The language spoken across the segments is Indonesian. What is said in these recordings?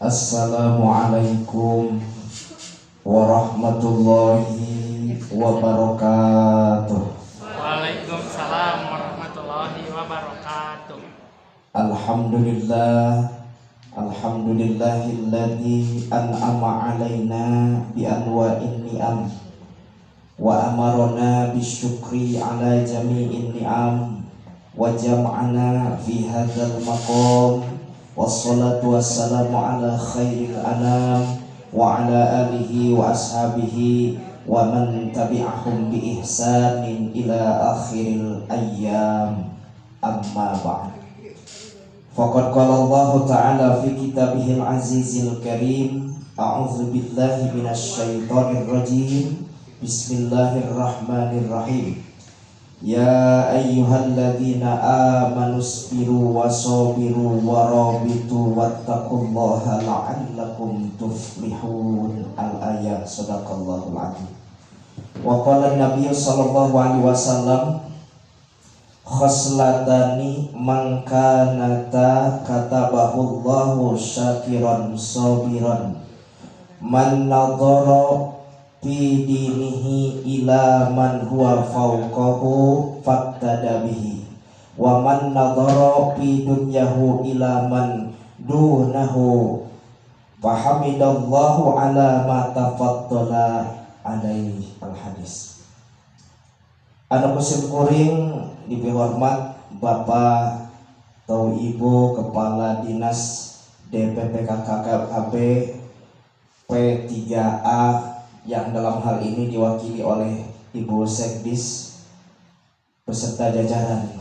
Assalamualaikum warahmatullahi wabarakatuh. Waalaikumsalam warahmatullahi wabarakatuh. Alhamdulillahilladzi an'ama alaina bi anwa'in ni'am wa amarna bisyukri ala jami'in ni'am wa jam'ana fi hadzal maqam. Wassalatu wassalamu ala khairil anam wa ala alihi wa ashabihi wa man tabi'ahum bi ihsanin ila akhiril ayyam, amma ba'd. Faqad qala Allah ta'ala fi kitabihil azizil karim, a'udzu billahi minasy syaithanir rajim. Bismillahirrahmanirrahim. Ya ayyuhalladzina amanu sabiru wasabiru warabitu wattaqullaha la'allakum tuflihun. Al-ayat. Shadaqallahul adzim. Wa qala an-nabiy sallallahu alaihi wasallam, khoslatani man kanata katabahullahu syakiran sabiran, man nadhara fi dinihi ila man huwa fawqahu faqtada bihi, wa man nadhara fi dunyahu ila man dunahu fahamidallahu ala ma tafaddala alaihi. Al-hadis. Anu kusim kuring dihormat Bapak atau Ibu Kepala Dinas DPPKKB P3A yang dalam hal ini diwakili oleh Ibu Sekdis beserta jajaran.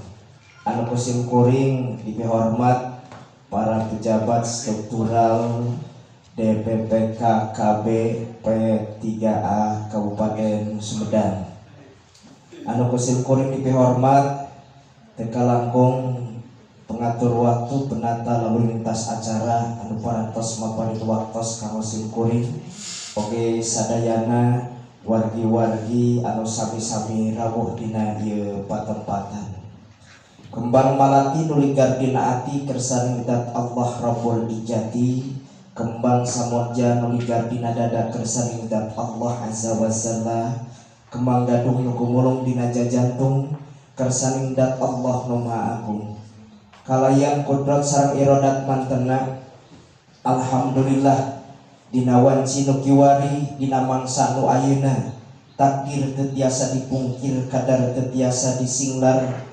Anu kusim kuring dihormat para pejabat struktural DPPKKB P3A Kabupaten Sumedang. Anu kusim kuring dihormat teka langkung pengatur waktu penata lalu lintas acara anu parantos maparin waktos kanggo sim kuring. Oke sadayana wargi-wargi anu sami-sami rawuh dina ieu patempatan. Kembang malati nuligar dina ati kersani dat Allah Rabbul Ijati, kembang samodja nuligar dina dada kersani dat Allah Azza wa Jalla, kembang gadung nu gumulung dina jantung kersani dat Allah nu Maha Agung. Kalayan kudrat sareng irodat mantena, alhamdulillah dina wanci nu kiwari dina mangsa nu ayeuna, takdir teu tiasa dipungkir, kadar teu tiasa disinglar.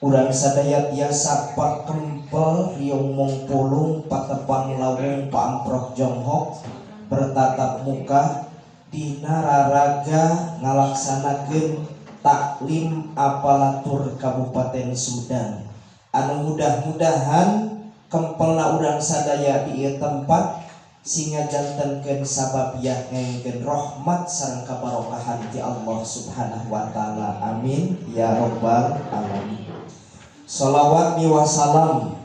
Urang sadaya tiasa pakempel riung mung pulung patepang lawung paamprok jonghok bertatap muka dina raraga ngalaksanakeun taklim apalatur Kabupaten Sumedang. Anu mudah-mudahan kempelna urang sadaya di ieu tempat sehingga jantenkeun sababiah ngengkeun rahmat sareng kabarokahan ti Allah Subhanahu wa taala. Amin ya rabbal alamin. Shalawat wasalam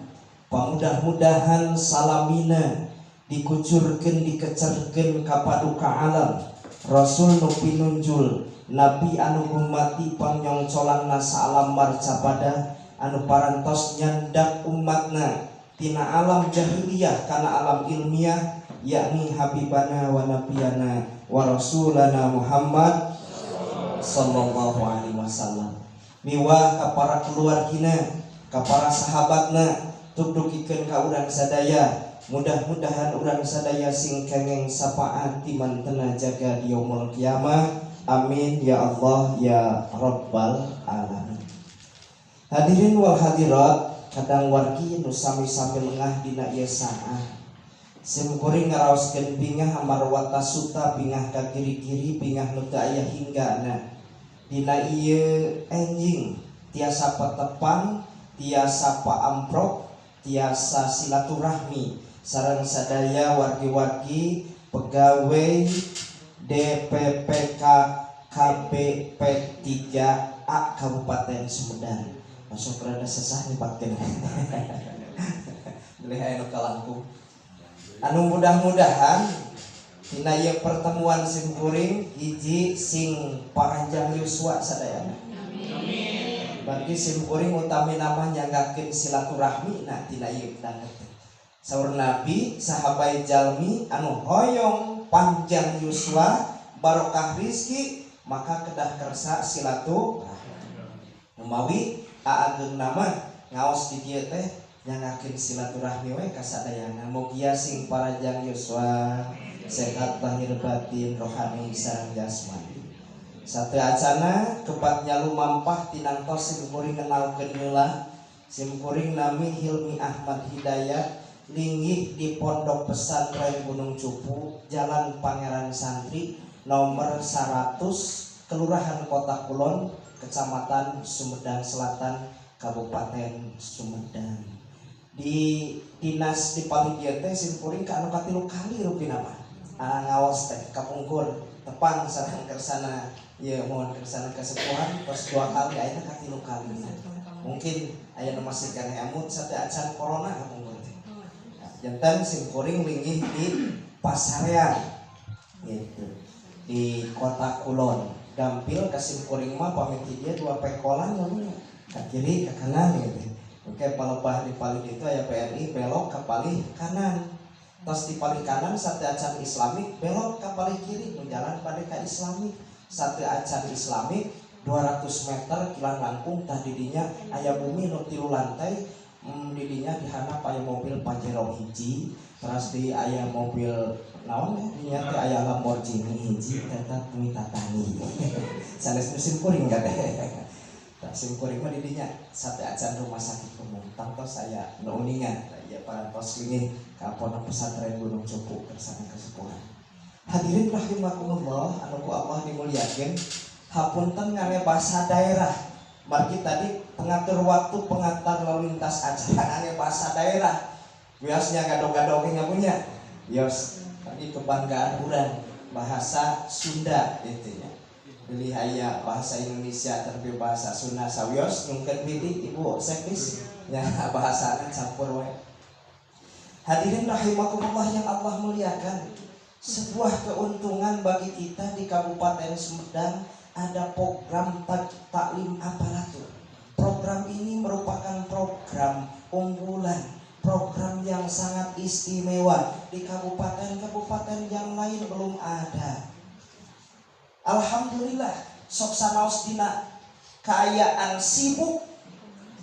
pamudah-mudahan salamina dikucurkeun dikecerkeun ka paduka alam Rasul nu pinunjul Nabi anu gumati panyongcolanna saalam marcapada anu parantos nyandak umatna tina alam jahiliyah kana alam ilmiah, yakni habibana wa nabiyana wa rasulana Muhammad sallallahu alaihi wasallam. Miwah ka para keluargina, ka para sahabatna, tugdukikeun ka urang sadaya. Mudah-mudahan urang sadaya sing kengeng sapaat ti mantena jaga di yaumul kiamah. Amin ya Allah ya rabbal alamin. Hadirin wal hadirat, kadang wargi nu sami-sami lengah dina ieu saat. Sim kuring ngaraoskeun bingah amarwata suta, bingah ka kiri-kiri, bingah nu teu aya hinggana. Dina ieu enjing tiasa patepang, tiasa paamprok, tiasa silaturahmi sareng sadaya wargi-wargi pegawai DPPKKB P3A Kabupaten Sumedang. Masuk rada sesah nih batin. Boleh aya nu kalangkung. Anu mudah-mudahan dina ieu pertemuan sim kuring hiji sing paranjang yuswa sadayana. Amin. Bagi sim kuring utami nama nyanggakeun silaturahmi na tina ieu danget. Saur Nabi sahabat jalmi anu hoyong panjang yuswa barokah rizki maka kedah kersa silaturahmi umawi aageng nama ngaos di dieu teh nyangakeun silaturahmi we ka sadayana mugia sing parajang yuswa sehat lahir batin rohani sareng jasmani satu acana kepatnya lumampah tinangtos simkuring kenalkeun heula simkuring nami Hilmi Ahmad Hidayat linggih di Pondok Pesantren Gunung Cupu Jalan Pangeran Santri nomor 100 Kelurahan Kota Kulon Kecamatan Sumedang Selatan Kabupaten Sumedang di dinas di Palidia teh simkuring ka anu katilu kali rupina mah ngaos teh kapungkur tepang sareng kersana ya mohon kersana kesepuhan tos 2 kali ayeuna katilu kali mungkin ayeuna masih kana amut sate acan corona kapungkur teh jantan simkuring linggih di Pasarean gitu di Kota Kulon gampil ka simkuring mah pamit dia 2 pekolan nya ka kiri ka kanan gitu oke palepah di palih itu aya PRI belok ke palih kanan tos di palih kanan sate acan Islamik belok ke palih kiri menjalan pada ka Islamik sate acan Islamik 200 meter kilang langkung tah didinya aya bumi nu 3 lantai didinya dihandap aya mobil Pajero hiji terus di aya mobil naon ya dinya teh aya Lamborghini hiji eta Tumitatani sanes musim kuring ka teh tah sim kuring mah didinya sate acan rumah sakit umum tangtos saya nu uningan ya parantos linggih ka Pondok Pesantren Gunung Cupu kersana kesepuhan hadirin rahimakumullah anu ku Allah dimuliakeun hapunten ngane bahasa daerah margi tadi pengatur waktu pengantar lalu lintas acara ngane bahasa daerah biasanya gado-gado ge ngapunya bios tadi kebanggaan urang bahasa Sunda gitu ya pilih aya bahasa Indonesia tapi bahasa Sunda sawios nyungkeun pilih ibu sekis nya bahasana campur we hadirin rahimakumullah yang Allah muliakan sebuah keuntungan bagi kita di Kabupaten Sumedang ada program taklim aparatur. Program ini merupakan program unggulan, program yang sangat istimewa di kabupaten-kabupaten yang lain belum ada. Alhamdulillah, sok sanaos dina kaayaan sibuk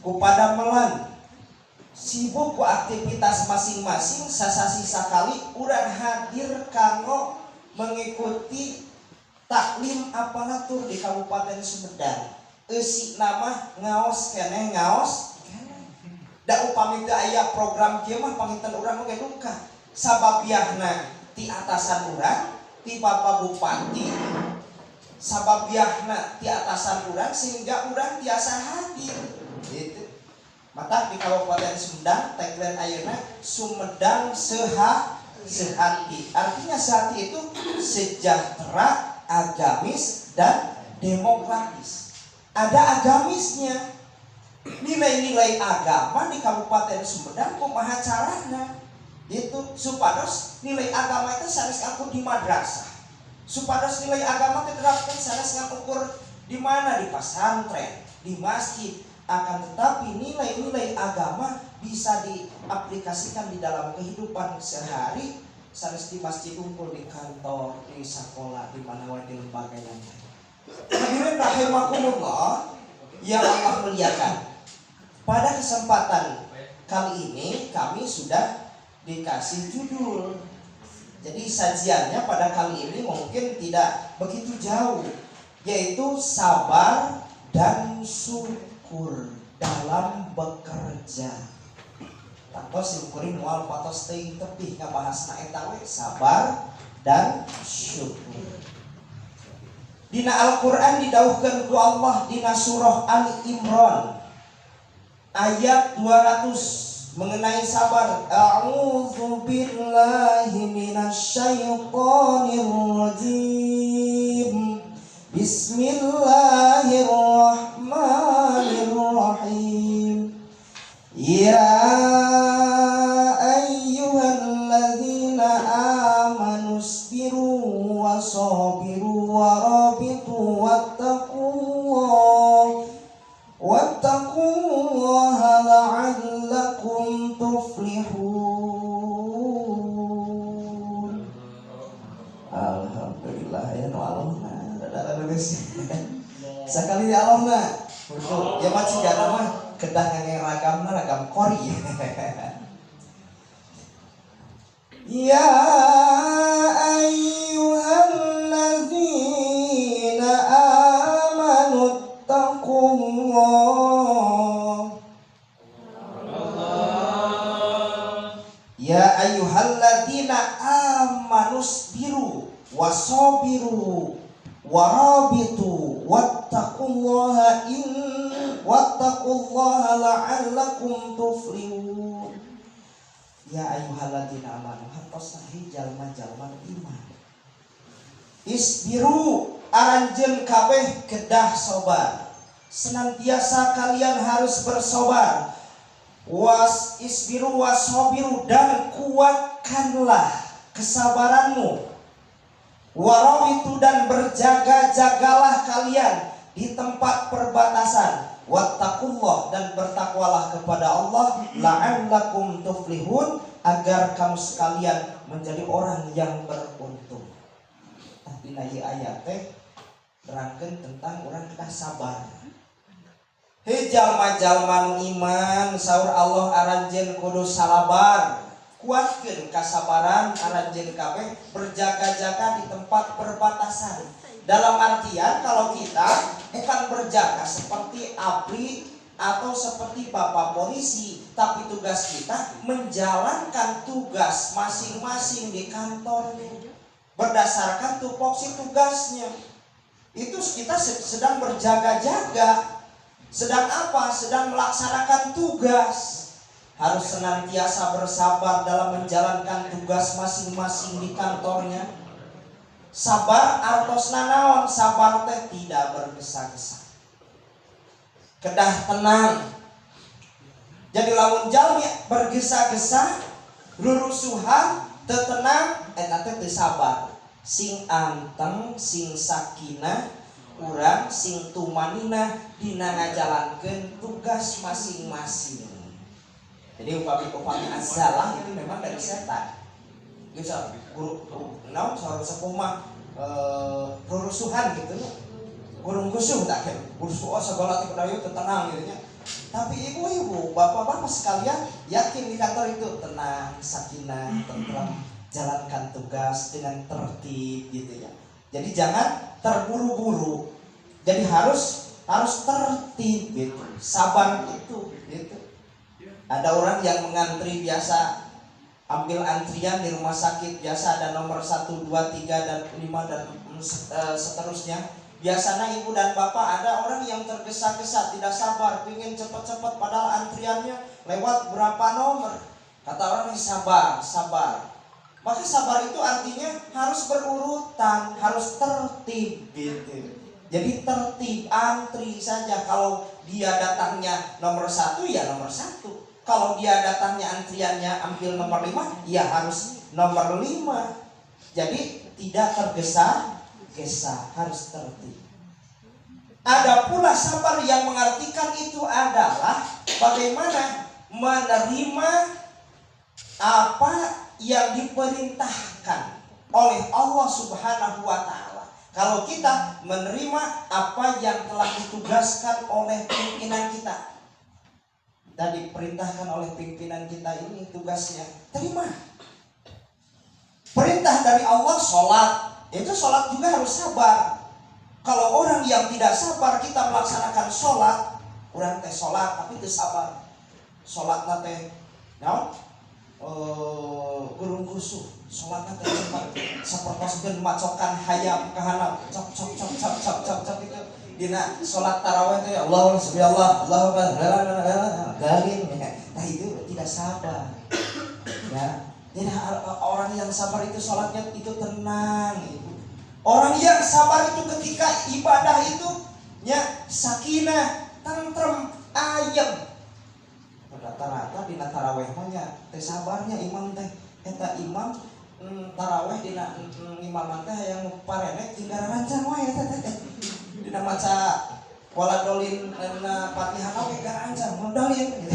ku padamelan, sibuk ku aktivitas masing-masing sasasi sakali urang hadir kanggo mengikuti taklim aparatur di Kabupaten Sumedang. Eusi nama ngaos keneh ngaos da upami teu aya program kieu mah panginten urang oge duka sababiahna ti atasan urang ti Bapak Bupati sababiahna ti atasan urang sehingga urang tiasa hadir gitu. Mata di Kabupaten Sumedang tagline ayeuna Sumedang sehati artinya sehati itu sejahtera agamis dan demokratis. Ada agamisnya, nilai-nilai agama di Kabupaten Sumedang kumaha carana itu supados nilai agama itu sanes ngakur di madrasah, supados nilai agama diterapkan sanes ngakur di mana di pesantren, di masjid. Akan tetapi nilai-nilai agama bisa diaplikasikan di dalam kehidupan sehari sanes di masjid unggul, di kantor, di sekolah, di mana wae di lembaga yang lain. Hadirin rahimakumullah yang Allah muliakan. Pada kesempatan kali ini kami sudah dikasih judul. Jadi sajiannya pada kali ini mungkin tidak begitu jauh, yaitu sabar dan syukur dalam bekerja. Tantos syukurin wal patos teuing tepih ngabahasna eta we sabar dan syukur. Dina Al-Qur'an didawuhkeun ku Allah dina surah Ali Imran ayat 200 mengenai sabar. A'udzu billahi minasyaitonir rajim. Bismillahirrahmanirrahim. Ya ayyuhalladzina amanu sabiru wasabiru warabitu wattaqullaha la'allakum tuflihun. Alhamdulillah ya nu alona ada geus. Sakali di alona. Untuk ya masih jana mah kedah ngangge ragamna ragam kori. Ya ayyuhalladzina amanu taqullah. Ya ayyuhalladzina amanu sabiru wasabiru warabitu wattaqullaha la'allakum tuflihun. Ya ayyuhalladzina amanu hartos nahi jalma-jalma iman. Isbiru aranjeun kabeh kedah sobar. Senantiasa kalian harus bersobar. Isbiru wasabiru dan kuatkanlah kesabaranmu. Warabitu dan berjaga-jagalah kalian di tempat perbatasan. Wattaqullah dan bertakwalah kepada Allah la'allakum tuflihun agar kamu sekalian menjadi orang yang beruntung. Tapi nayi ayat teh nerangkeun tentang orang kita sabar. Hei jalma-jalma iman saur Allah aranjeun kudu salabar. Kuatkeun kasabaran aranjeun kabeh berjaga-jaga di tempat perbatasan. Dalam artian kalau kita bukan berjaga seperti ABRI atau seperti Bapak Polisi, tapi tugas kita menjalankan tugas masing-masing di kantornya berdasarkan tupoksi tugasnya. Itu kita sedang berjaga-jaga. Sedang apa? Sedang melaksanakan tugas. Harus senantiasa bersabar dalam menjalankan tugas masing-masing di kantornya. Sabar artosna naon? Sabar teh tidak bergesa-gesa. Kedah tenang. Jadi lamun jalmi bergesa-gesa, rurusuhan, teu tenang, eta teh teu sabar. Sing anteng, sing sakinah, urang sing tumanina dina ngajalankeun tugas masing-masing. Jadi upami azalah itu memang dari setan. Bisa guru saudara sepuh mah rurusuhan gitu loh. Gurung gusuh tak kan. Gusuh segala teh kudayu tenang gitu nya. Tapi ibu-ibu, bapak-bapak sekalian yakin di kantor itu tenang, sakinah, tentram, jalankan tugas dengan tertib gitu ya. Jadi jangan terburu-buru. Jadi harus tertib gitu. Sabar itu gitu. Ada orang yang mengantri biasa ambil antrian di rumah sakit biasa ada nomor 1, 2, 3 dan 5 dan seterusnya. Biasanya ibu dan bapak ada orang yang tergesa-gesa tidak sabar, ingin cepat-cepat padahal antriannya lewat berapa nomor. Kata orang ini sabar. Maka sabar itu artinya harus berurutan, harus tertib gitu. Jadi tertib, antri saja. Kalau dia datangnya nomor 1 ya nomor 1. Kalau dia datangnya antriannya ambil nomor 5, ya harus nomor 5. Jadi tidak tergesa-gesa, harus tertib. Ada pula sabar yang mengartikan itu adalah bagaimana menerima apa yang diperintahkan oleh Allah Subhanahu wa Ta'ala. Kalau kita menerima apa yang telah ditugaskan oleh pimpinan kita, dan diperintahkan oleh pimpinan kita ini tugasnya, terima. Perintah dari Allah sholat, itu sholat juga harus sabar. Kalau orang yang tidak sabar kita melaksanakan sholat, orang teh sholat tapi itu sabar. Sholat nate, gurung gusuh, sholat nate seperti macokan hayam kahanap, cok itu. Dina sholat tarawih itu ya Allah subhanallah Allahu akbar galin ya. Nah itu tidak sabar ya. Jadi orang yang sabar itu sholatnya itu tenang gitu. Orang yang sabar itu ketika ibadah itu ya sakinah, tentrem, ayem. Rata-rata dina tarawih mah teh sabarnya imam teh eta imam tarawih dina imam teh yang parene tinggal rancang wae teh. Dina maca waladolin na Fatihah we garancang modalin gitu.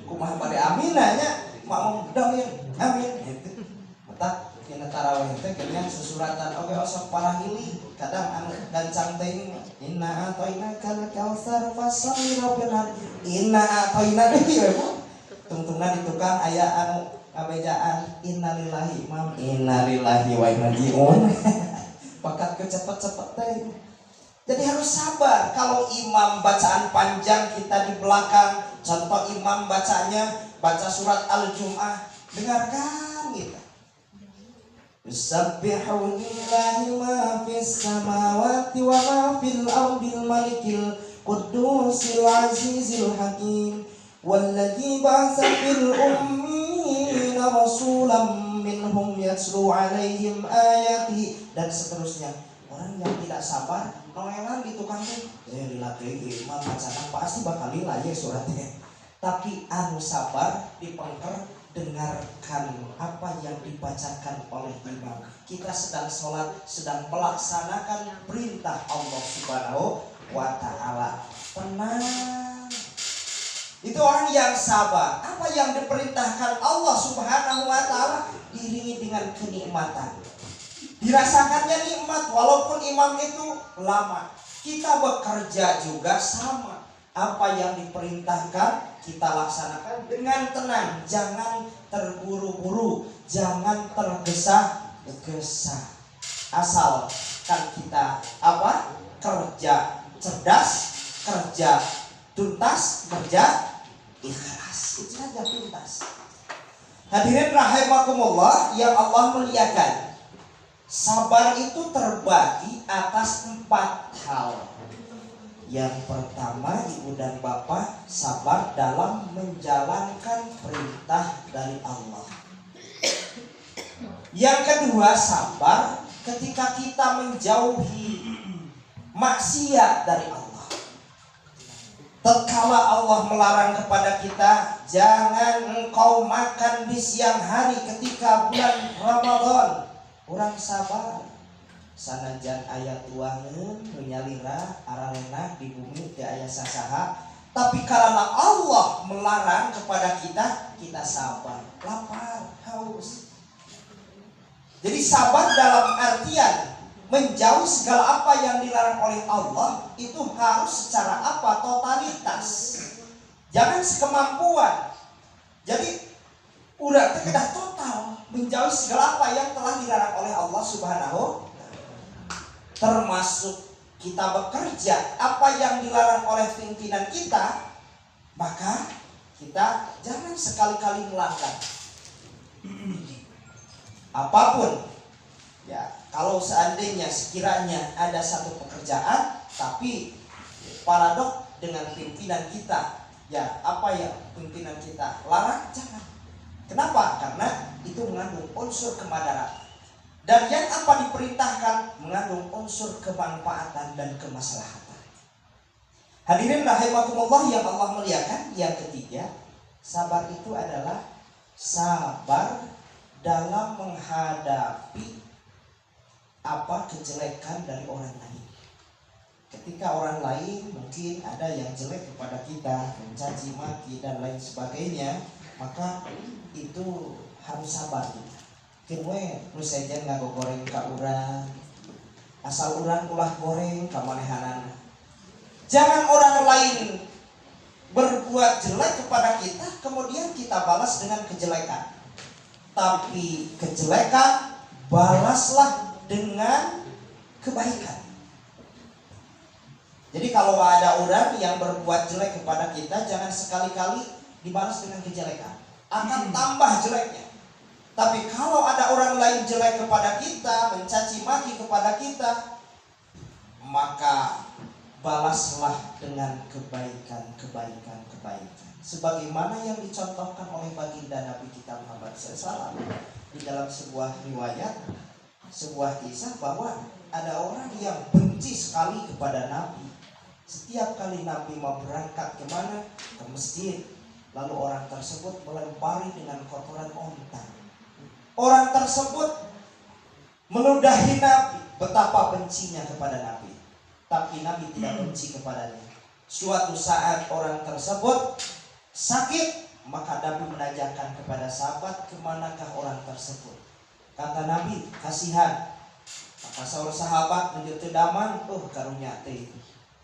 Kumaha bade aminanya makmum dalin amin gitu. Mata dina tarawih teh kenya susuratan oge osok parahili kadang anu gancang teh inna atoina kal kautsar fasholli rabbina inna atoina deui we Bu tungtungna di tukang aya anu ngabejaan innalillahi imam innalillahi wa inna ilaihi raji'un pakat ke cepet-cepet teh. Jadi harus sabar kalau imam bacaan panjang kita di belakang, contoh imam baca surat Al-Jum'ah, dengarkan gitu. Yusabbihu lillahi ma fis samawati wa ma fil ardil malikil quddusil azizil hakim walladzi ba'atsa fil ummiyina rasulam minhum yatlu 'alaihim ayatihi dan seterusnya. Orang yang tidak sabar noelan di tukang teh dilatih imam bacaan pasti bakal lila ya suratnya. Tapi anu sabar dipengker dengarkan apa yang dibacakan oleh imam. Kita sedang sholat, sedang melaksanakan perintah Allah Subhanahu wa ta'ala. Tenang. Itu orang yang sabar. Apa yang diperintahkan Allah Subhanahu wa ta'ala diiringi dengan kenikmatan. Dirasakannya nikmat walaupun imam itu lama. Kita bekerja juga sama. Apa yang diperintahkan kita laksanakan dengan tenang, jangan terburu-buru, jangan tergesa-gesa. Asalkan kita kerja cerdas, kerja tuntas, kerja ikhlas. Itu saja tuntas. Hadirin rahimakumullah yang Allah muliakan. Sabar itu terbagi atas 4 hal. Yang pertama, ibu dan bapak sabar dalam menjalankan perintah dari Allah. Yang kedua, sabar ketika kita menjauhi maksiat dari Allah. Tatkala Allah melarang kepada kita, jangan engkau makan di siang hari ketika bulan Ramadan. Orang sabar. Sanajan ayat tuangan menyalira aralena di bumi di ayat sasaha, tapi karena Allah melarang kepada kita, kita sabar, lapar, haus. Jadi sabar dalam artian menjauh segala apa yang dilarang oleh Allah itu harus secara totalitas, jangan sekemampuan. Jadi udah kedah total menjauh segala apa yang telah dilarang oleh Allah Subhanahu. Termasuk kita bekerja, apa yang dilarang oleh pimpinan kita, maka kita jangan sekali-kali melanggar. Apapun, ya kalau seandainya sekiranya ada satu pekerjaan, tapi paradok dengan pimpinan kita, ya apa yang pimpinan kita larang, jangan. Kenapa? Karena itu mengandung unsur kemadaratan. Dan yang apa diperintahkan mengandung unsur kemanfaatan dan kemaslahatan. Hadirin rahimakumullah yang Allah muliakan. Yang ketiga, sabar itu adalah sabar dalam menghadapi kejelekan dari orang lain. Ketika orang lain mungkin ada yang jelek kepada kita, mencaci maki dan lain sebagainya, maka itu harus sabar kita. Kinwe nu sejen ngagogoreng ka urang, asal urang ulah goreng ka manehanana. Jangan orang lain berbuat jelek kepada kita kemudian kita balas dengan kejelekan. Tapi kejelekan balaslah dengan kebaikan. Jadi kalau ada orang yang berbuat jelek kepada kita, jangan sekali-kali dibalas dengan kejelekan, akan tambah jeleknya. Tapi kalau ada orang lain jelek kepada kita, mencaci maki kepada kita, maka balaslah dengan kebaikan. Sebagaimana yang dicontohkan oleh baginda Nabi kita Muhammad SAW di dalam sebuah riwayat, sebuah kisah bahwa ada orang yang benci sekali kepada Nabi. Setiap kali Nabi mau berangkat kemana? Ke masjid. Lalu orang tersebut melempari dengan kotoran onta. Orang tersebut meludahi Nabi, betapa bencinya kepada Nabi. Tapi Nabi tidak benci kepadanya. Suatu saat orang tersebut sakit, maka Nabi menanyakan kepada sahabat, kemanakah orang tersebut? Kata Nabi, kasihan. Maka seorang sahabat menuju daman, karunya teh.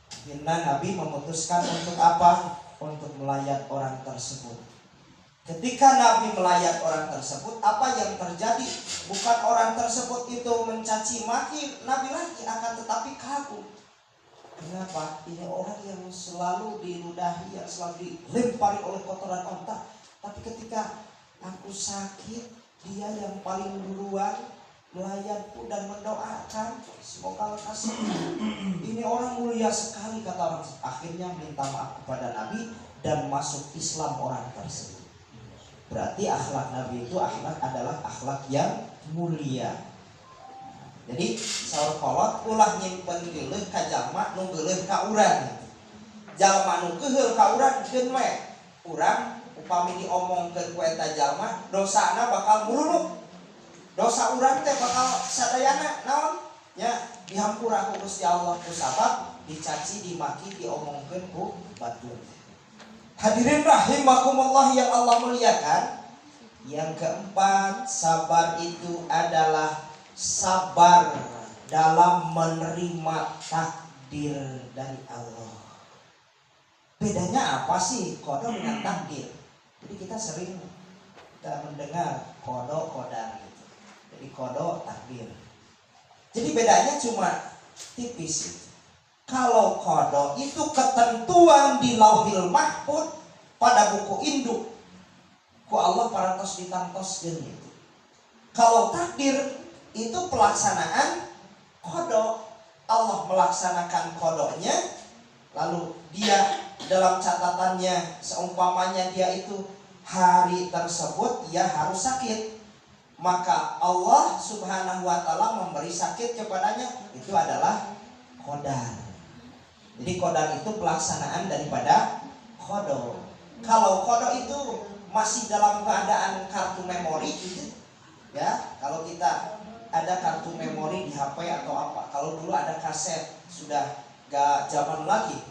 Akhirnya Nabi memutuskan untuk apa? Untuk melayat orang tersebut. Ketika Nabi melayat orang tersebut, apa yang terjadi? Bukan orang tersebut itu mencaci maki Nabi lagi, akan tetapi kagum. Kenapa? Ini orang yang selalu diludahi, yang selalu dilempari oleh kotoran onta. Tapi ketika aku sakit, dia yang paling duluan melayatku dan mendoakan, semoga lekas sembuh. Ini orang mulia sekali, kata orang. Akhirnya minta maaf kepada Nabi dan masuk Islam orang tersebut. Berarti akhlak Nabi itu adalah akhlak yang mulia. Jadi saur kolot ulah nyimpen geuleuh ka jalma nu geuleuh ka urang. Jalma nu keheul ka urang geun we. Urang upami diomongkeun ku eta jalma, dosana bakal murunuk. Dosa urang teh bakal sadayana naon? Ya, dihampura ku Gusti Allah ku sabab dicaci, dimaki, diomongkeun ku batur. Hadirin rahimakumullah yang Allah muliakan. Yang keempat, sabar itu adalah sabar dalam menerima takdir dari Allah. Bedanya apa sih qada dengan takdir? Jadi kita sering mendengar qada qadar gitu. Jadi qada takdir. Jadi bedanya cuma tipis. Kalau qada itu ketentuan di Lauhil Mahfuz pada buku induk ku Allah parantos ditantoskeun gitu. Kalau takdir itu pelaksanaan qada. Allah melaksanakan qadanya, lalu dia dalam catatannya seumpamanya dia itu hari tersebut dia harus sakit, maka Allah Subhanahu wa taala memberi sakit kepadanya, itu adalah qadar. Jadi qadar itu pelaksanaan daripada qada. Kalau qada itu masih dalam keadaan kartu memori gitu, ya. Kalau kita ada kartu memori di HP atau apa, kalau dulu ada kaset, sudah gak zaman lagi.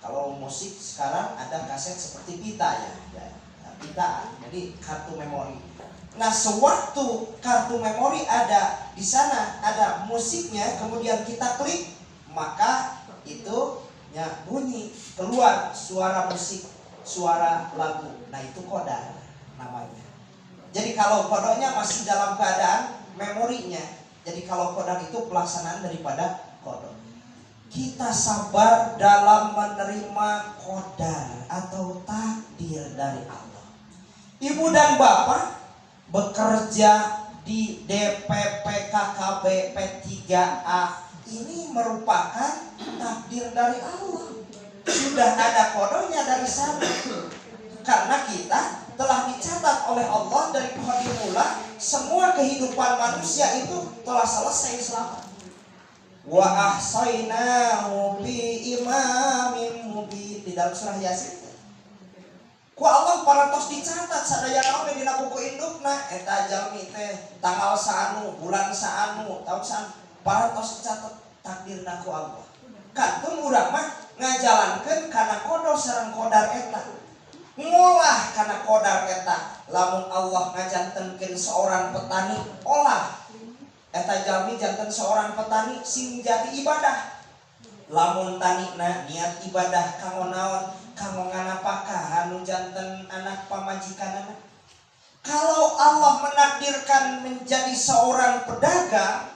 Kalau musik sekarang ada kaset seperti pita ya, pita. Jadi kartu memori. Nah, sewaktu kartu memori ada di sana, ada musiknya, kemudian kita klik, maka itu ya bunyi, keluar suara musik, suara lagu. Nah, itu qadar namanya. Jadi kalau qadanya masih dalam keadaan memorinya. Jadi kalau qadar itu pelaksanaan daripada qada. Kita sabar dalam menerima qadar atau takdir dari Allah. Ibu dan bapak bekerja di DPP KKB P3A ini merupakan takdir dari Allah. Sudah ada kodonya dari sana. Karena kita telah dicatat oleh Allah dari pohon mula, semua kehidupan manusia itu telah selesai selamat. Wa ahsaynahu bi imamin mubin, di dalam surah Yasin. Ku Allah parantos dicatat sadaya naon dina buku indukna, eta jalmi teh tanggal saanu, bulan saanu, tahun saanu, parantos dicatat takdirna ku Allah. Kantun urang mah ngajalankeun kana qada sareng qadar eta. Ngolah kana qadar eta. Lamun Allah ngajantenkeun seorang petani, olah eta jalmi janten seorang petani sing jadi ibadah. Lamun tanina niat ibadah kanggo naon? Kanggo nganapakah anu janten anak pamajikanana? Kalau Allah menakdirkan menjadi seorang pedagang,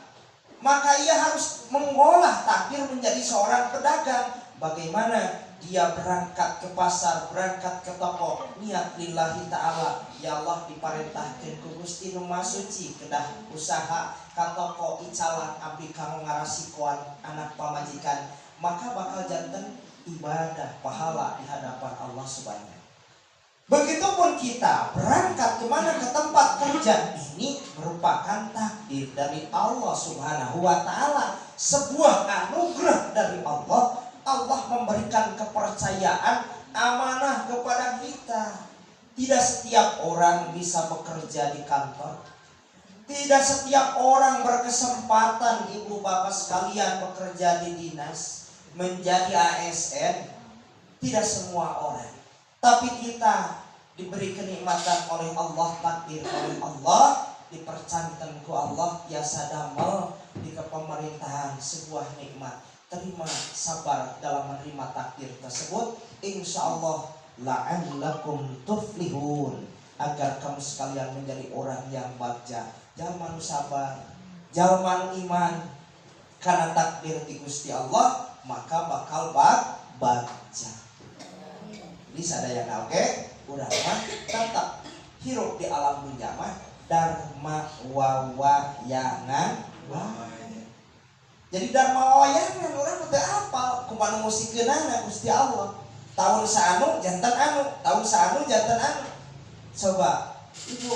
maka ia harus mengolah takdir menjadi seorang pedagang. Bagaimana dia berangkat ke pasar, berangkat ke toko, niat lillahi ta'ala, ya Allah diparentahkeun ku Gusti nu Maha Suci kedah usaha ka toko icalan abdi kanggo ngarasikoan anak pamajikan, maka bakal janten ibadah pahala di hadapan Allah Subhanahu. Begitupun kita berangkat kemana, ke tempat kerja, ini merupakan takdir dari Allah Subhanahu wa ta'ala, sebuah anugerah dari Allah. Allah memberikan kepercayaan, amanah kepada kita. Tidak setiap orang bisa bekerja di kantor. Tidak setiap orang berkesempatan, ibu bapak sekalian, bekerja di dinas, menjadi ASN. Tidak semua orang. Tapi kita diberi kenikmatan oleh Allah, takdir oleh Allah, dipercanten ku Allah biasa damel di kepemerintahan sebuah nikmat. Terima sabar dalam menerima takdir tersebut. Insyaallah la'allakum tuflihun, agar kamu sekalian menjadi orang yang bagja. Jalma nu sabar, jalma nu iman karena takdir ti Gusti Allah, maka bakal bagja. Ini sadayana oke, urang mah tetap hirup di alam dunya mah dharma wawayangan. Jadi dharma wawayangan urang teu apal kumaha musikeunana Gusti Allah. Tahun saanu janten anu, tahun saanu janten anu. Coba Ibu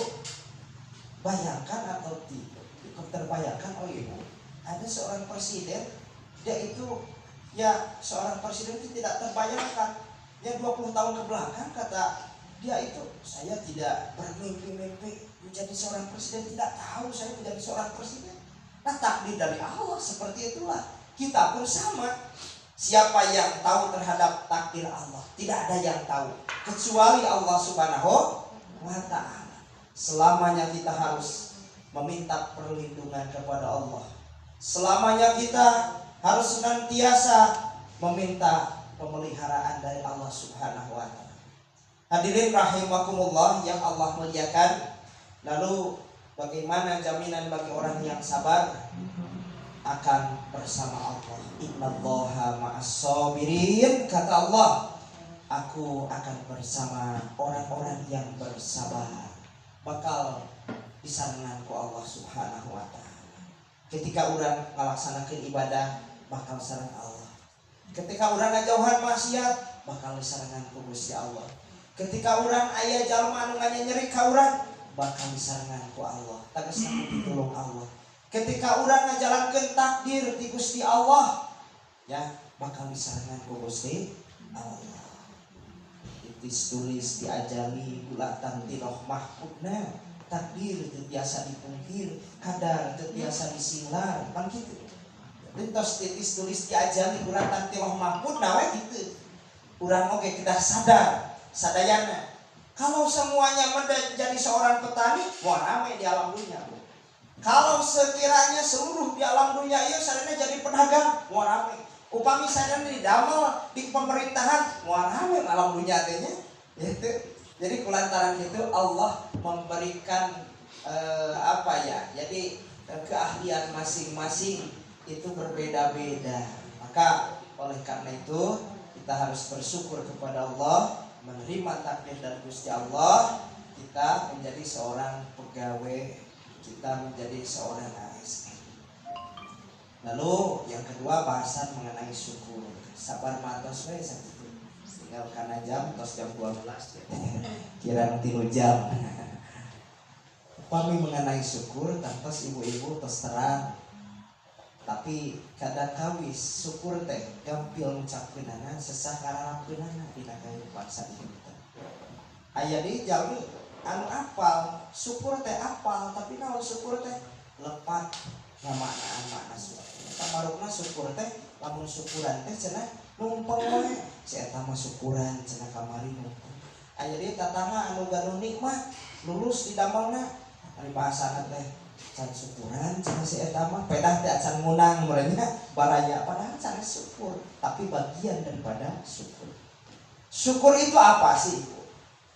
bayangkan atau tidak? Ikut terbayangkan oh Ibu, ada seorang presiden, dia itu ya seorang presiden itu tidak terbayangkan. Yang 20 tahun ke belakang kata dia itu, saya tidak bermimpi-mimpi menjadi seorang presiden, tidak tahu saya menjadi seorang presiden. Nah takdir dari Allah seperti itulah. Kita pun sama. Siapa yang tahu terhadap takdir Allah? Tidak ada yang tahu kecuali Allah Subhanahu wa ta'ala. Selamanya kita harus meminta perlindungan kepada Allah. Selamanya kita harus senantiasa meminta pemeliharaan dari Allah Subhanahu wa ta'ala. Hadirin rahimakumullah yang Allah muliakan. Lalu bagaimana jaminan bagi orang yang sabar akan bersama Allah? Innallaha ma'as-sabirin, kata Allah, aku akan bersama orang-orang yang bersabar. Bakal disaranganku Allah Subhanahu wa ta'ala. Ketika orang melaksanakan ibadah, bakal sareng Allah. Ketika orang ngajauhan maksiat, bakal disaranganku Gusti Allah. Ketika orang aya jalma anu nyeri ka urang, bakal disaranganku Allah. Tegasna ditulung Allah. Ketika orang ngajalankeun takdir di Gusti Allah, ya bakal disaranganku Gusti Allah. Tulis diajali bulatan di loh mahfudna, takdir itu biasa dipungkir, kadar itu biasa disilar, kan gitu. Lintos titis tulis diajali bulatan di loh mahfudna, we gitu. Urang oge kedah sadayana. Kalau semuanya menjadi seorang petani, wah rame di alam dunia. Kalau sekiranya seluruh di alam dunia ieu sarana jadi pedagang, wah rame. Upami sadana di damel di pemerintahan, wah rame alam dunia teh nya. Gitu. Jadi kulantaran itu Allah memberikan jadi keahlian masing-masing itu berbeda-beda. Maka oleh karena itu kita harus bersyukur kepada Allah, menerima takdir dari Gusti Allah, kita menjadi seorang pegawai, kita menjadi seorang ASN. Lalu yang kedua bahasan mengenai syukur. Sabar matos we sakitu. Tinggal kana jam tos jam 12 ya. Kira 3 jam. Upami mengenai syukur tantos ibu-ibu tos terang. Tapi kada kawis syukur teh gampil ngucapkeunana sesah kararapkeunana dina kahirupan saeutik. Aya deui jalmi anu apal syukur teh apal tapi naon syukur teh lepat ngamaknaan makna syukur. Tamarukna syukur teh lamun syukuran teh cenah numpang we si eta mah syukuran cenah kamari numpang. Aya deui tatangga anu ganu nikmat lulus di damelna ari bahasana teh can syukuran cenah si eta mah pedah teh acan ngunang merenya baraya padahal can syukur tapi bagian daripada syukur. Syukur itu apa sih?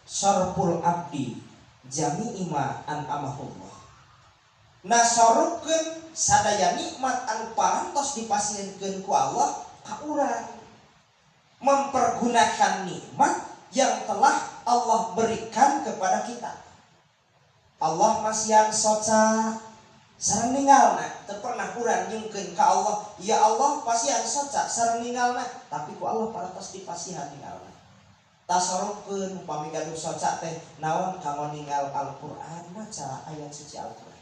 Syarful abdi jami'i ma an'amahullah. Nasarukeun sadaya nikmat anu parantos dipasieunkeun ku Allah ka urang. Mempergunakan nikmat yang telah Allah berikan kepada kita. Allah masihan soca sareng ningalna, teu pernah urang nyungkeun ka Allah, ya Allah pasihan soca sareng ningalna, tapi ku Allah parantos dipasihan ningalna. Tasarufkeun upami gaduh soca teh naon kanggo ningal Al-Qur'an, maca ayat suci Al-Qur'an.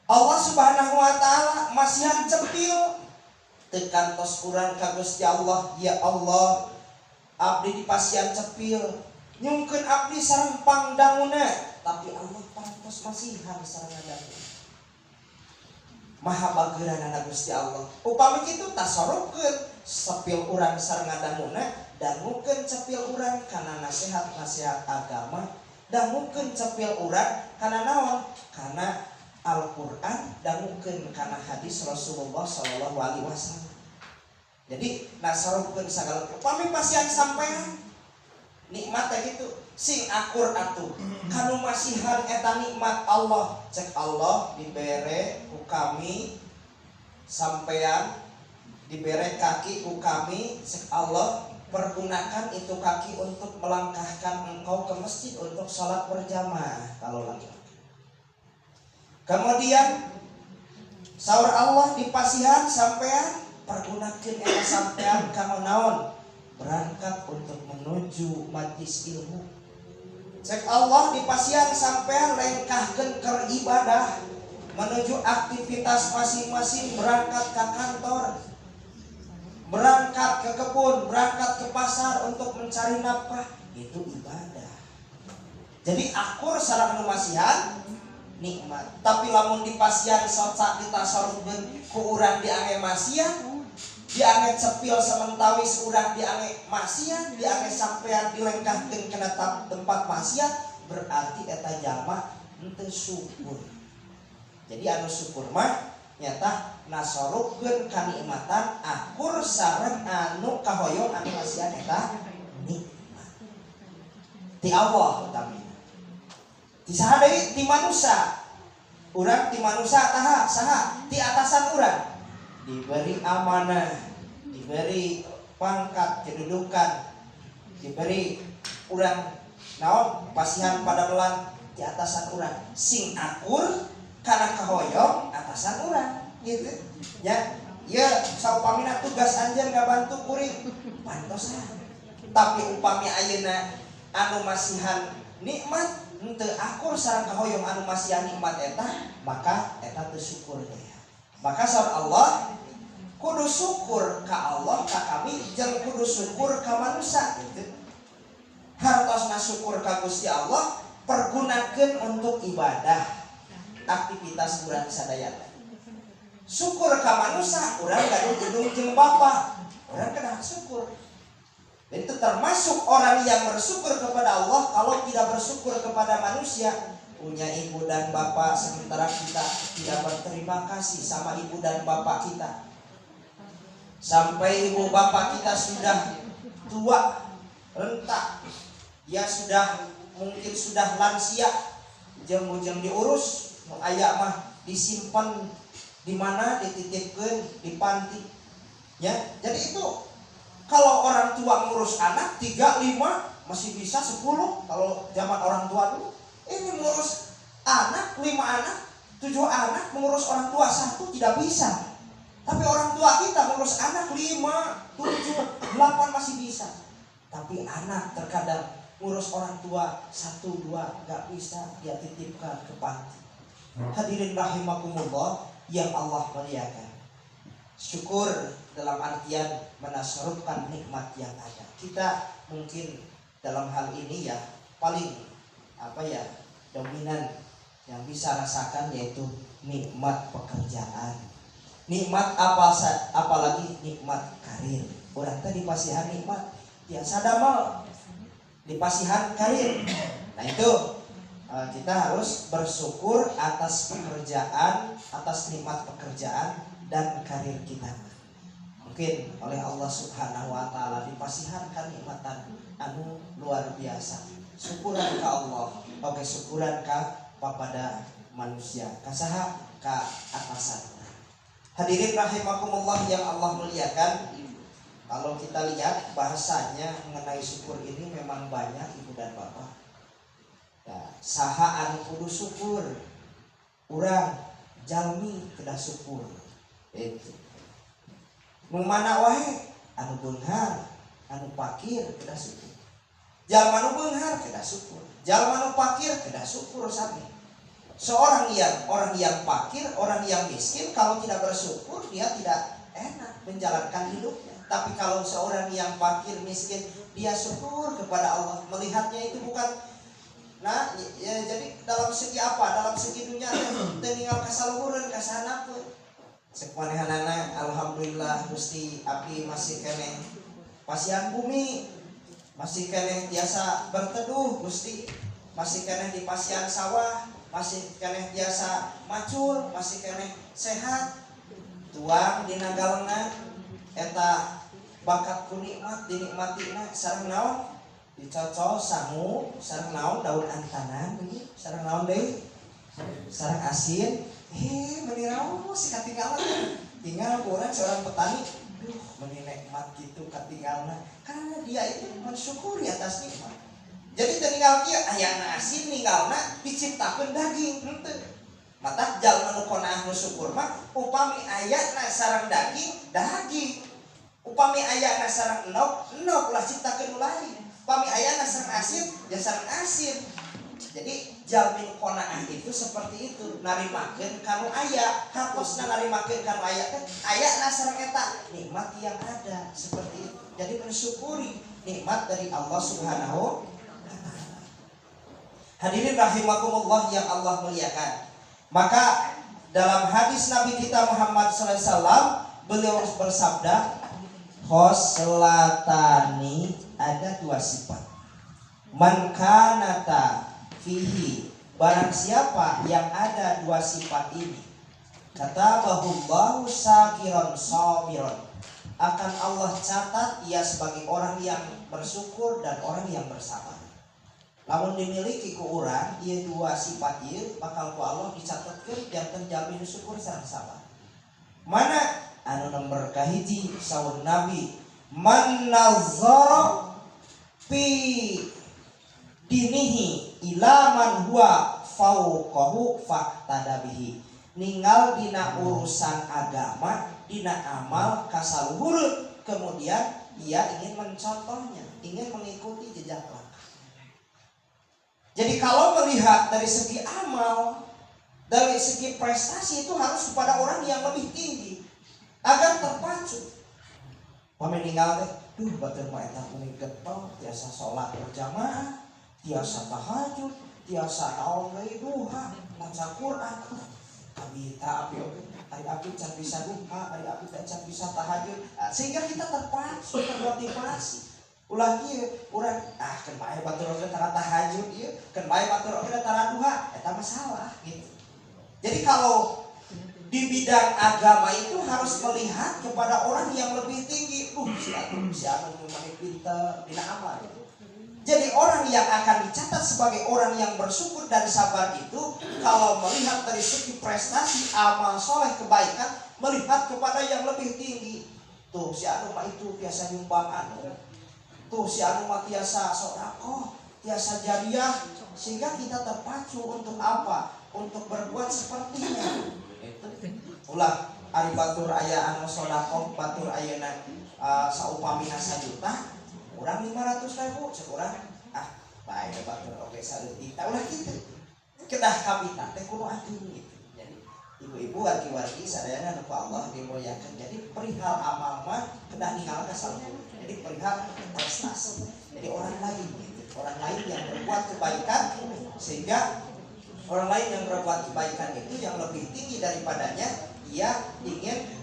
Allah Subhanahu wa ta'ala masihan cepil teu kantos urang ka Gusti Allah, ya Allah abdi dipasihan cepil nyungkeun abdi sareng pangdanguna, tapi Allah parantos masihan sareng ngadangu. Maha bageuranana Gusti Allah. Upami kitu tasarufkeun sepil urang sareng ngadanguna, dangukeun cepil urang kana nasihat-nasihat agama, dangukeun cepil urang kana naon? Kana Al-Qur'an, dangukeun kana hadis Rasulullah sallallahu alaihi wasallam. Jadi nasarupkeun sagala upami pasian sampean nikmat teh gitu sing akur atuh kanu masihan eta nikmat Allah. Cek Allah dibere ku kami sampean, dibere kaki ku kami, cek Allah pergunakan itu kaki untuk melangkahkan engkau ke masjid untuk sholat berjamaah kalau laki-laki. Kemudian saur Allah di pasihan sampean pergunakan eta sampean kanggo naon? Berangkat untuk menuju majlis ilmu. Cek Allah di pasihan sampean lengkahkeun keur ibadah menuju aktivitas masing-masing, berangkat ke kantor, berangkat ke kebun, berangkat ke pasar untuk mencari nafkah, itu ibadah. Jadi akur sareng nu masihan nikmat. Tapi lamun di pasian soca ditasarufkeun ku urang diange masihan, diange cepil sementawi urang diange masihan, diange sampean dilengkahkeun kana tempat masihan, berarti eta jalma henteu syukur. Jadi anu syukur mah nyata nasarufkeun kanikmatan akur sareng anu kahoyong anu masihan eta nikmat. Ti Allah utamina. Ti saha deui? Ti manusia. Urang ti manusia saha? Ti atasan urang. Diberi amanah, diberi pangkat, kedudukan, diberi urang naon pasihan pada belang di atasan urang. Sing akur kana kahoyong atasan urang gitu. Ya, ya saupamina tugas anjeun ngabantu kuring pantosan. Tapi upami ayeuna anu masihan nikmat henteu akur sareng kahoyong anu masihan nikmat eta, maka eta teu syukur teh. Maka saur Allah kudu syukur ka Allah ka kami jeung kudu syukur ka manusia gitu. Hartosna syukur ka Gusti Allah pergunakeun untuk ibadah aktivitas urang sadaya. Syukur ka manusia urang gaduh gedung jeung bapa, urang kena syukur. Dan itu termasuk orang yang bersyukur kepada Allah. Kalau tidak bersyukur kepada manusia, punya ibu dan bapak, sementara kita tidak berterima kasih sama ibu dan bapak kita. Sampai ibu bapak kita sudah tua, renta, ya mungkin sudah lansia, jeng-jeng diurus, aya mah disimpan di mana, dititipkeun di panti. Ya, jadi itu kalau orang tua ngurus anak 3, 5 masih bisa 10 kalau zaman orang tua dulu. Ini ngurus anak 5 anak, 7 anak, mengurus orang tua 1 tidak bisa. Tapi orang tua kita ngurus anak 5, 7, 8 masih bisa. Tapi anak terkadang ngurus orang tua 1, 2 gak bisa, dia titipkan ke panti. Hadirin rahimakumullah yang Allah muliakan. Syukur dalam artian menasarufkan nikmat yang ada. Kita mungkin dalam hal ini ya paling dominan yang bisa rasakan yaitu nikmat pekerjaan. Nikmat apalagi nikmat karir. Orang tadi pasihan nikmat, biasa damel di pasihan karir. Nah itu kita harus bersyukur atas pekerjaan, atas nikmat pekerjaan dan karir kita. Mungkin oleh Allah Subhanahu wa taala dipasihan kanikmatan anu luar biasa. Syukuran ka Allah, oke syukuran ka kepada manusia, ka saha ka atasan. Hadirin rahimakumullah yang Allah muliakan. Kalau kita lihat bahasanya mengenai syukur ini memang banyak ibu dan bapak. Nah, saha anu kudu syukur? Urang jalmi kedah syukur. Itu mana wae anu beunghar, anu pakir kedah syukur. Jalma anu beunghar kedah syukur, jalma anu pakir kedah syukur sami. Orang yang pakir, orang yang miskin kalau tidak bersyukur dia tidak enak menjalankan hidupnya. Tapi kalau seorang yang fakir miskin dia syukur kepada Allah, melihatnya itu bukan jadi dalam segi apa? Dalam segi dunia tinggal kasaluhureun kasanapeun. Sekumanehanana alhamdulillah Gusti abdi masih keneh pasihan bumi, masih keneh tiasa berteduh Gusti. masih keneh di pasian sawah, masih keneh biasa macul, masih keneh sehat, tuang dina galengan eta bakat ku nikmat dinikmatina sareng naon dicocol sangu sareng naon daun antanan sareng naon deui sareng asin meni raos si katinggalan tinggal urang seorang petani meni nikmat gitu katinggalna karena dia itu mensyukuri atas nikmat. Jadi tinggal kieu aya asin ninggalna diciptakeun daging henteu. Mata jalma nu qanaah nu syukur mah upami ayatna sareng daging. Upami ayatna sareng endog ulah ciptakeun nu lain. Upami ayatna sareng asin ya sareng asin. Jadi jalma nu qanaah itu seperti itu, narimakeun kanu aya, hartosna narimakeun kanu aya teh ayatna sareng eta nikmat yang ada seperti itu. Jadi mensyukuri nikmat dari Allah Subhanahu. Hadirin rahimakumullah yang Allah muliakan. Maka dalam hadis Nabi kita Muhammad SAW beliau bersabda, khoslatani, ada dua sifat. Man kanata fihi, barang siapa yang ada dua sifat ini, kata bahullahu syakiron sabiron, akan Allah catat ia sebagai orang yang bersyukur dan orang yang bersabar. Lamun dimiliki ku urang ieu dua sifat ieu bakal ku Allah dicatatkeun janten jalmi nu syukur sareng sabar. Mana anu nomor kahiji saur Nabi, man nazara fi dinihi ila man huwa fauqahu faqtadabihi. Ninggal dina urusan agama, dina amal kasaluhurun, kemudian ia ingin mencontohnya, ingin mengikuti jejak langkah. Jadi kalau melihat dari segi amal, dari segi prestasi itu harus kepada orang yang lebih tinggi agar terpacu. Pameninggal teh, duh batur mah eta kuning getol, tiasa salat berjamaah, tiasa tahajud, tiasa taon deui duha, maca Quran. Kabita api oke, hari api can bisa duha, hari api can bisa tahajud, sehingga kita terpacu, termotivasi. Ulah kieu urang keun bae batur oge tara tahajud ieu, keun bae batur oge tara duha, eta masalah gitu. Jadi kalau di bidang agama itu harus melihat kepada orang yang lebih tinggi. Si anu mani pinter dina amal. Jadi orang yang akan dicatat sebagai orang yang bersyukur dan sabar itu kalau melihat dari segi prestasi, amal soleh, kebaikan, melihat kepada yang lebih tinggi. Tuh si anu mah itu biasa nyumbang anu. Tuh si anu mah tiasa sedekah, tiasa jariah, sehingga kita terpacu untuk apa? Untuk berbuat sepertinya. Itu ulah ari batur aya anu sedekah, batur ayeuna saupamina 1 juta, urang 500.000, cek urang bae batur oge 1 juta ulah kitu. Kedah kabita teh kudu atuh gitu. Jadi ibu-ibu wargi-wargi sadayana anu Allah dimuliakeun. Jadi perihal amal mah kedah ninggal ka saluhur. Jadi perihal prestasi. Jadi orang lain gitu. Orang lain yang berbuat kebaikan sehingga orang lain yang berbuat kebaikan itu yang lebih tinggi daripadanya, ia ingin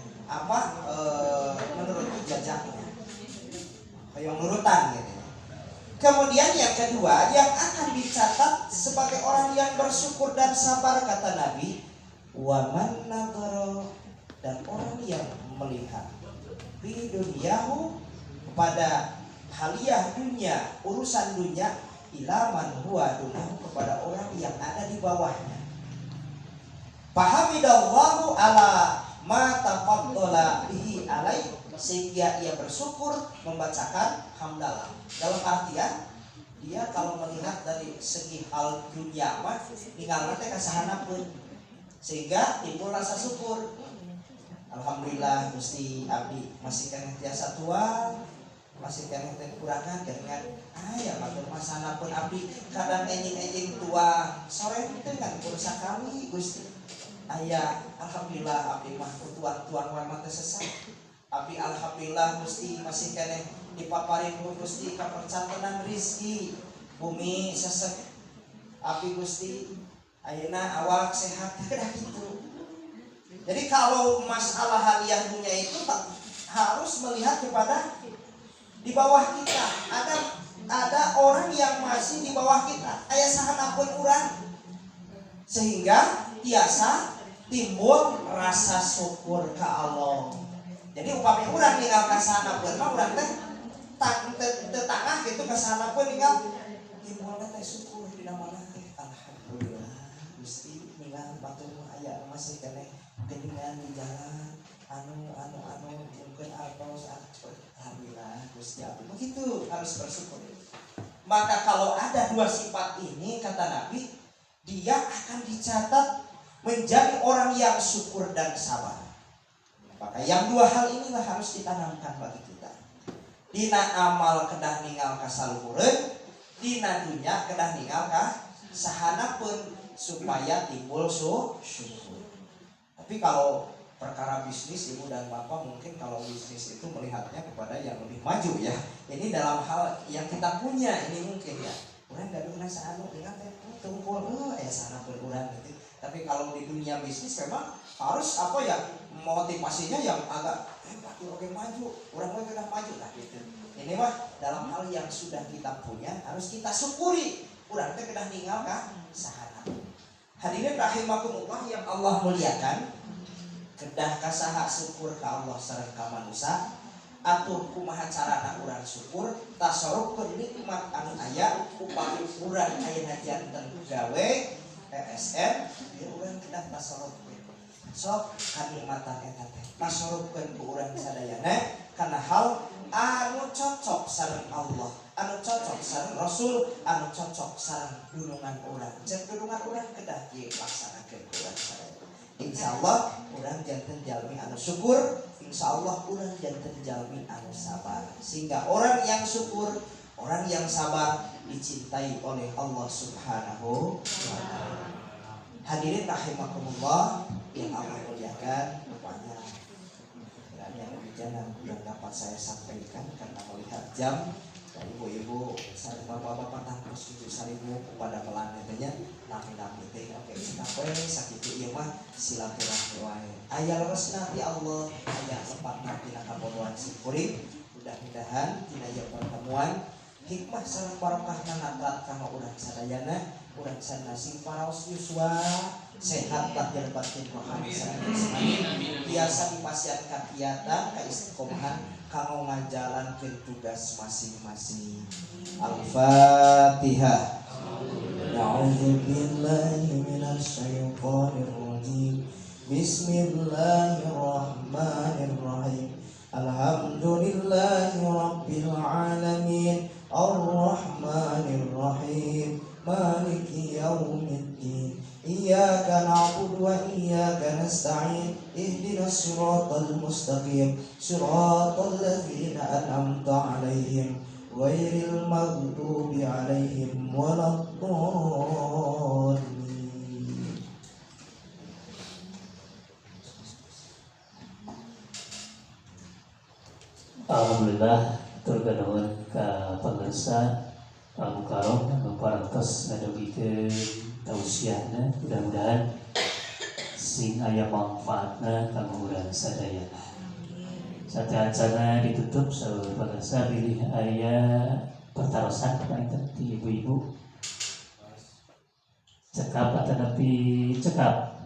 menuruti jejaknya. Kayak nurutan gitu. Kemudian yang kedua yang akan dicatat sebagai orang yang bersyukur dan sabar kata Nabi, wa man nadhara, dan orang yang melihat di duniahu kepada haliah dunia, urusan dunia, ilaman huwa dunahu, kepada orang yang ada di bawahnya. Fahamidallahu ala ma tafaddala bihi alaih, sehingga ia bersyukur membacakan hamdalah. Dalam artian dia kalau melihat dari segi hal dunia mah ninggalna teh kasahanapeun, sehingga timbul rasa syukur. Alhamdulillah Gusti abdi masih keneh tiasa tua, masih keneh teh kurangan dengan aya matur masana pun abdi kadang enjing-enjing tua sore teh kan kursa kami Gusti aya. Alhamdulillah abdi mah tuang-tuang wae mah teu sesat. Abdi alhamdulillah Gusti masih keneh dipaparin ku Gusti kapercantenan rezeki bumi sesek. Abdi Gusti ayeuna awak sehat dah gitu. Jadi kalau masalah hadiah dunia itu harus melihat kepada di bawah kita. Ada ada orang yang masih di bawah kita aya sahanapun urang, sehingga tiasa timbul rasa syukur ke Allah. Jadi upami urang ninggal ka sahanapun mah urang teh tengah gitu ka sahanapun ninggal timbul teh syukur dina mana teh alhamdulillah Gusti ninggal batur aya masih keneh geningan di jalan anu mungkin altos alhamdulillah Gusti Allah. Begitu harus bersyukur. Maka kalau ada dua sifat ini kata Nabi, dia akan dicatat menjadi orang yang syukur dan sabar. Maka yang dua hal inilah harus ditanamkan bagi kita. Dina amal kedah ninggal ka saluhureun, dina dunya kedah ninggal ka sahanapeun supaya timbul syukur. Tapi kalau perkara bisnis ibu dan bapak mungkin kalau bisnis itu melihatnya kepada yang lebih maju ya. Ini dalam hal yang kita punya ini mungkin ya. Orang gak ada rasa anu ingat ya tungkul sana pun orang gitu. Tapi kalau di dunia bisnis memang harus apa ya motivasinya yang agak oke maju, orang lagi udah maju lah gitu. Ini mah dalam hal yang sudah kita punya harus kita syukuri. Urang teh kedah ninggal ka sahana. Hadirin rahimakumullah yang Allah muliakan, kedah kasaha syukur ka Allah sareng ka manusia, atur kumaha carana urang syukur, tasarrufkeun nikmat anu aya upami urang ayeuna janten gawe PSN, ieu urang kedah tasarrufkeun. Sok kanikmatan eta teh tasarrufkeun ku urang sadayana kana hal anu cocok sareng Allah, anu cocok sareng Rasul, anu cocok sareng dunungan urang. Cek dunungan urang kedah dilaksanakeun ku urang sadayana. Insyaallah urang janten jalmi anu syukur, insyaallah urang janten jalmi anu sabar. Sehingga orang yang syukur, orang yang sabar dicintai oleh Allah Subhanahu wa taala. Hadirin rahimakumullah yang Allah muliakan, rupanya yang bicara yang dapat saya sampaikan karena melihat jam. Dan ibu-ibu, sareng bapak-bapak tangkos tujuh saribu kepada pelanetnya nami-nami teh oke sampai sakitu ieu mah silaturahmi wae. Aya leresna ti Allah, aya tempatna tina kabodohan syukuring. Mudah-mudahan dina ieu pertemuan hikmah sareng barokahna natrat kanggo urang sadayana, urang sanasing paraos yuswa sehat lahir batin rohani sareng biasa dipasiatkan iyatan ka istiqomahan kanggo ngajalankeun tugas masing-masing. Al-Fatihah. A'udzu billahi minasy syaithanir rajim. Bismillahirrahmanirrahim. Alhamdulillahi rabbil alamin. Ar-Rahmanir Rahim. Maliki yaumiddin. Iyyaka na'budu wa iyyaka nasta'in. Ihdinas siratal mustaqim. Siratal ladzina an'amta 'alaihim ghairil maghdubi 'alaihim waladdallin. Alhamdulillah turganuhun ka pangarsa Al-Mukarram anu parantos ngadugikeun tausiahna, mudah-mudahan sing aya manfaatna kanggo urang sadayana. Sateatsana ditutup saur pangarsa pilih aya pertarosan panten ti ibu-ibu. Cekap atanapi cekap.